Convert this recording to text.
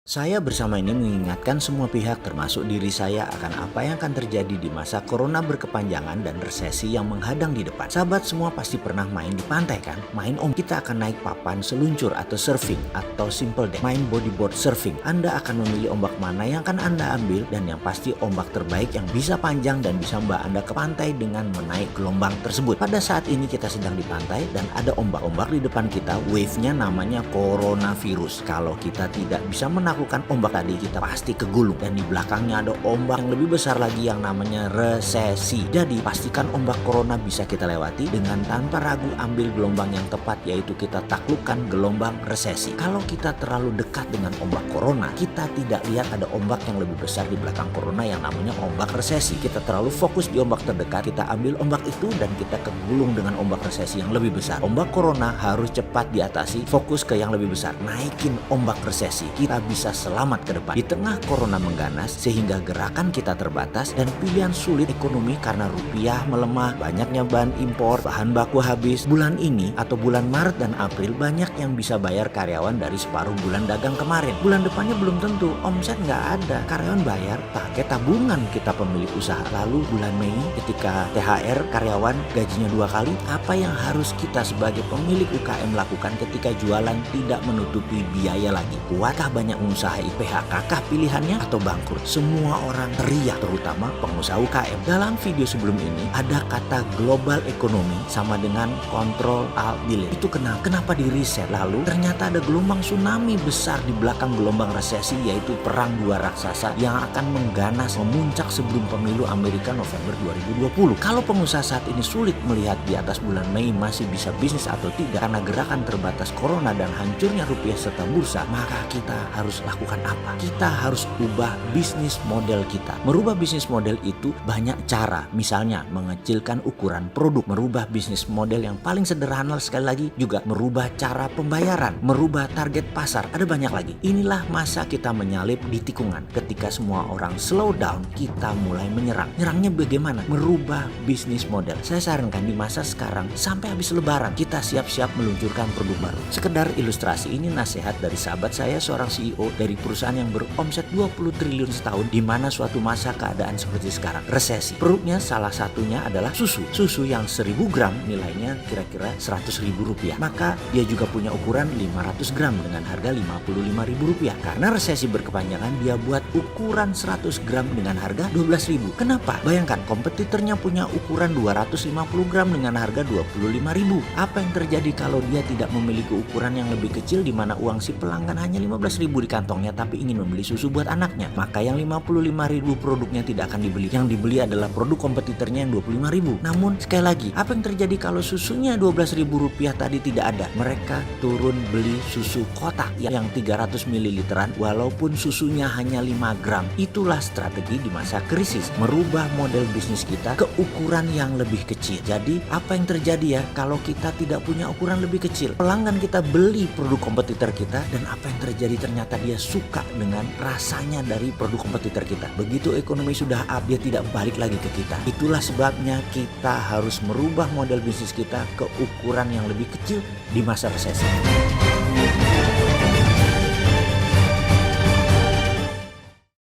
Saya bersama ini mengingatkan semua pihak termasuk diri saya akan apa yang akan terjadi di masa corona berkepanjangan dan resesi yang menghadang di depan. Sahabat semua pasti pernah main di pantai kan? Main kita akan naik papan seluncur atau surfing atau simple deck. Main bodyboard surfing. Anda akan memilih ombak mana yang akan Anda ambil dan yang pasti ombak terbaik yang bisa panjang dan bisa membawa Anda ke pantai dengan menaik gelombang tersebut. Pada saat ini kita sedang di pantai dan ada ombak-ombak di depan kita. Wave-nya namanya coronavirus. Kalau kita tidak bisa menaklukkan ombak tadi, kita pasti kegulung, dan di belakangnya ada ombak yang lebih besar lagi yang namanya resesi. Jadi pastikan ombak corona bisa kita lewati dengan tanpa ragu ambil gelombang yang tepat, yaitu kita taklukkan gelombang resesi. Kalau kita terlalu dekat dengan ombak corona, kita tidak lihat ada ombak yang lebih besar di belakang corona yang namanya ombak resesi. Kita terlalu fokus di ombak terdekat, kita ambil ombak itu dan kita kegulung dengan ombak resesi yang lebih besar. Ombak corona harus cepat diatasi, fokus ke yang lebih besar, naikin ombak resesi. Kita bisa selamat ke depan. Di tengah corona mengganas sehingga gerakan kita terbatas dan pilihan sulit ekonomi karena rupiah melemah, banyaknya bahan impor, bahan baku habis. Bulan ini atau bulan Maret dan April banyak yang bisa bayar karyawan dari separuh bulan dagang kemarin. Bulan depannya belum tentu, omset nggak ada. Karyawan bayar pakai tabungan kita pemilik usaha. Lalu bulan Mei ketika THR karyawan gajinya 2 kali, apa yang harus kita sebagai pemilik UKM lakukan ketika jualan tidak menutupi biaya lagi? Kuatkah banyak pengusaha PHK kah pilihannya atau bangkrut? Semua orang teriak, terutama pengusaha UKM. Dalam video sebelum ini ada kata global ekonomi sama dengan control alt delete. Itu kenapa di reset? Lalu ternyata ada gelombang tsunami besar di belakang gelombang resesi, yaitu perang dua raksasa yang akan mengganas memuncak sebelum pemilu Amerika November 2020. Kalau pengusaha saat ini sulit melihat di atas bulan Mei masih bisa bisnis atau tidak karena gerakan terbatas corona dan hancurnya rupiah serta bursa, maka kita harus lakukan apa? Kita harus ubah bisnis model kita. Merubah bisnis model itu banyak cara. Misalnya mengecilkan ukuran produk, merubah bisnis model yang paling sederhana sekali lagi juga merubah cara pembayaran, merubah target pasar. Ada banyak lagi. Inilah masa kita menyalip di tikungan. Ketika semua orang slow down, kita mulai menyerang. Nyerangnya bagaimana? Merubah bisnis model. Saya sarankan di masa sekarang sampai habis lebaran kita siap-siap meluncurkan produk baru. Sekedar ilustrasi, ini nasihat dari sahabat saya, seorang CEO dari perusahaan yang beromset 20 triliun setahun, di mana suatu masa keadaan seperti sekarang, resesi. Produknya salah satunya adalah susu. Susu yang 1000 gram nilainya kira-kira 100 ribu rupiah. Maka dia juga punya ukuran 500 gram dengan harga 55 ribu rupiah. Karena resesi berkepanjangan, dia buat ukuran 100 gram dengan harga 12 ribu. Kenapa? Bayangkan kompetitornya punya ukuran 250 gram dengan harga 25 ribu. Apa yang terjadi kalau dia tidak memiliki ukuran yang lebih kecil, di mana uang si pelanggan hanya 15 ribu di kantongnya tapi ingin membeli susu buat anaknya? Maka yang 55 ribu produknya tidak akan dibeli. Yang dibeli adalah produk kompetitornya yang 25 ribu. Namun sekali lagi, apa yang terjadi kalau susunya 12 ribu rupiah tadi tidak ada? Mereka turun beli susu kotak yang 300 mililiteran walaupun susunya hanya 5 gram. Itulah strategi di masa krisis, merubah model bisnis kita ke ukuran yang lebih kecil. Jadi apa yang terjadi ya kalau kita tidak punya ukuran lebih kecil? Pelanggan kita beli produk kompetitor kita, dan apa yang terjadi? Ternyata dia suka dengan rasanya dari produk kompetitor kita. Begitu ekonomi sudah up, dia tidak balik lagi ke kita. Itulah sebabnya kita harus merubah model bisnis kita ke ukuran yang lebih kecil di masa resesi.